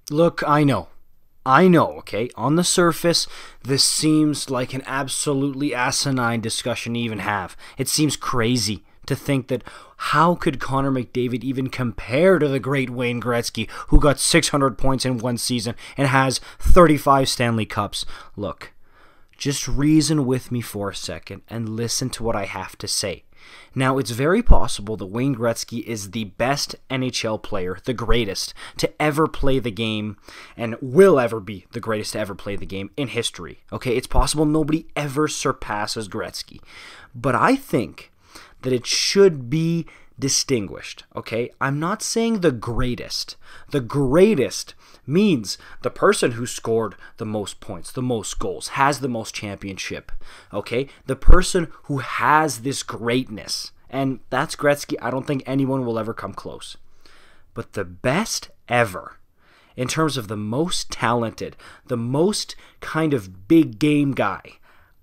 Look, I know. Okay? On the surface, this seems like an absolutely asinine discussion to even have. It seems crazy to think that how could Connor McDavid even compare to the great Wayne Gretzky, who got 600 points in one season and has 35 Stanley Cups? Look, just reason with me for a second and listen to what I have to say. Now, it's very possible that Wayne Gretzky is the best NHL player, the greatest, to ever play the game, and will ever be the greatest to ever play the game in history. Okay, it's possible nobody ever surpasses Gretzky. But I think that it should be distinguished, okay? I'm not saying the greatest. The greatest means the person who scored the most points, the most goals, has the most championship, okay? The person who has this greatness, and that's Gretzky. I don't think anyone will ever come close. But the best ever, in terms of the most talented, the most kind of big game guy,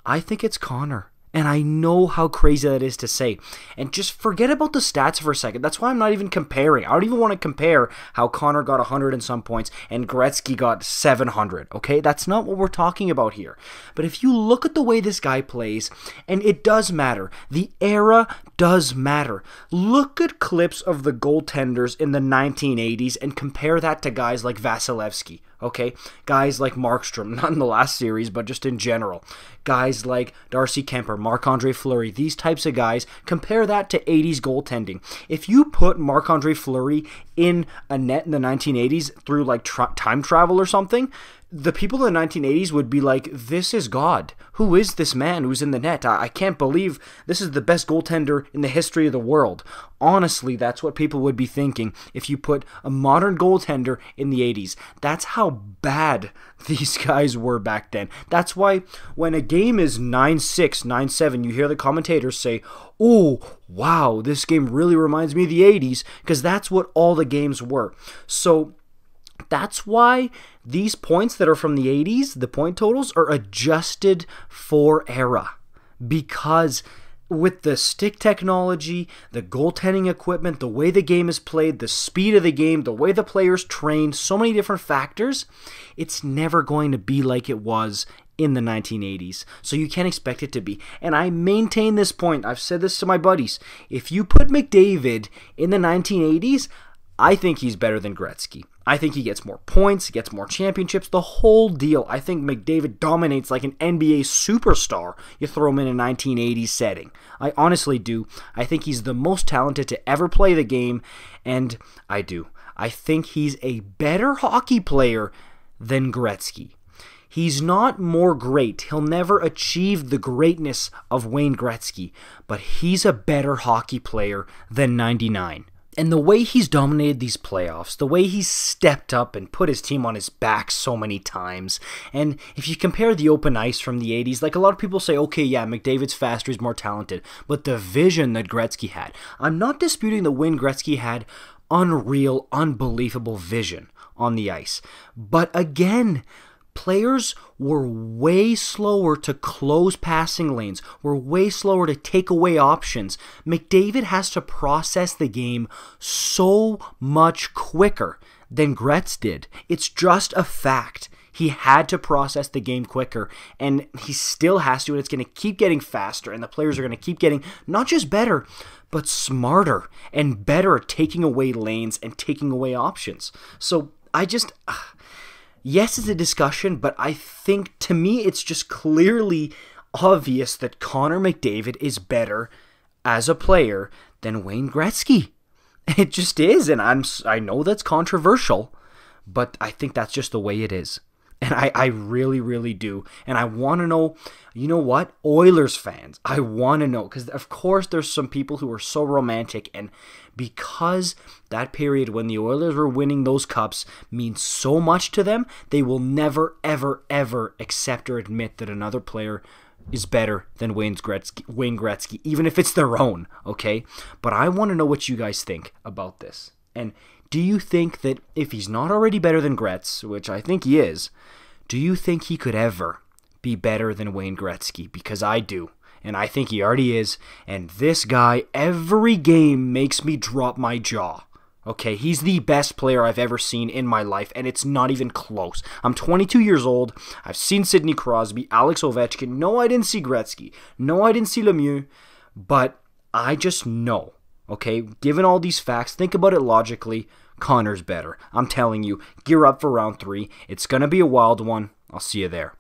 I think it's Connor. And I know how crazy that is to say. And just forget about the stats for a second. That's why I'm not even comparing. I don't even want to compare how Connor got 100 and some points and Gretzky got 700. Okay? That's not what we're talking about here. But if you look at the way this guy plays, and it does matter. The era does matter. Look at clips of the goaltenders in the 1980s and compare that to guys like Vasilevsky. Okay, guys like Markstrom, not in the last series, but just in general. Guys like Darcy Kemper, Marc-Andre Fleury, these types of guys, compare that to 80s goaltending. If you put Marc-Andre Fleury in a net in the 1980s through like time travel or something, the people in the 1980s would be like, this is God. Who is this man who's in the net? I can't believe this is the best goaltender in the history of the world. Honestly, that's what people would be thinking if you put a modern goaltender in the 80s. That's how bad these guys were back then. That's why when a game is 9-6, 9-7, you hear the commentators say, oh, wow, this game really reminds me of the 80s, because that's what all the games were. So that's why these points that are from the 80s, the point totals, are adjusted for era. Because with the stick technology, the goaltending equipment, the way the game is played, the speed of the game, the way the players train, so many different factors, it's never going to be like it was in the 1980s. So you can't expect it to be. And I maintain this point. I've said this to my buddies. If you put McDavid in the 1980s, I think he's better than Gretzky. I think he gets more points, he gets more championships, the whole deal. I think McDavid dominates like an NBA superstar. You throw him in a 1980s setting. I honestly do. I think he's the most talented to ever play the game, and I do. I think he's a better hockey player than Gretzky. He's not more great. He'll never achieve the greatness of Wayne Gretzky, but he's a better hockey player than 99. And the way he's dominated these playoffs, the way he's stepped up and put his team on his back so many times, and if you compare the open ice from the 80s, like a lot of people say, okay, yeah, McDavid's faster, he's more talented, but the vision that Gretzky had, I'm not disputing that Wayne Gretzky had unreal, unbelievable vision on the ice. But again, players were way slower to close passing lanes, were way slower to take away options. McDavid has to process the game so much quicker than Gretz did. It's just a fact. He had to process the game quicker, and he still has to, and it's going to keep getting faster, and the players are going to keep getting not just better, but smarter and better at taking away lanes and taking away options. So yes, it's a discussion, but I think, to me, it's just clearly obvious that Connor McDavid is better as a player than Wayne Gretzky. It just is, and I know that's controversial, but I think that's just the way it is. And I really, really do. And I want to know, you know what? Oilers fans, I want to know. Because, of course, there's some people who are so romantic. And because that period when the Oilers were winning those cups means so much to them, they will never, ever, ever accept or admit that another player is better than Wayne Gretzky, even if it's their own, okay? But I want to know what you guys think about this. And do you think that if he's not already better than Gretz, which I think he is, do you think he could ever be better than Wayne Gretzky? Because I do, and I think he already is, and this guy, every game makes me drop my jaw, Okay, he's the best player I've ever seen in my life, and it's not even close. I'm 22 years old. I've seen Sidney Crosby, Alex Ovechkin. No, I didn't see Gretzky. No, I didn't see Lemieux. But I just know, okay, given all these facts, think about it logically, Connor's better. I'm telling you, gear up for round 3. It's going to be a wild one. I'll see you there.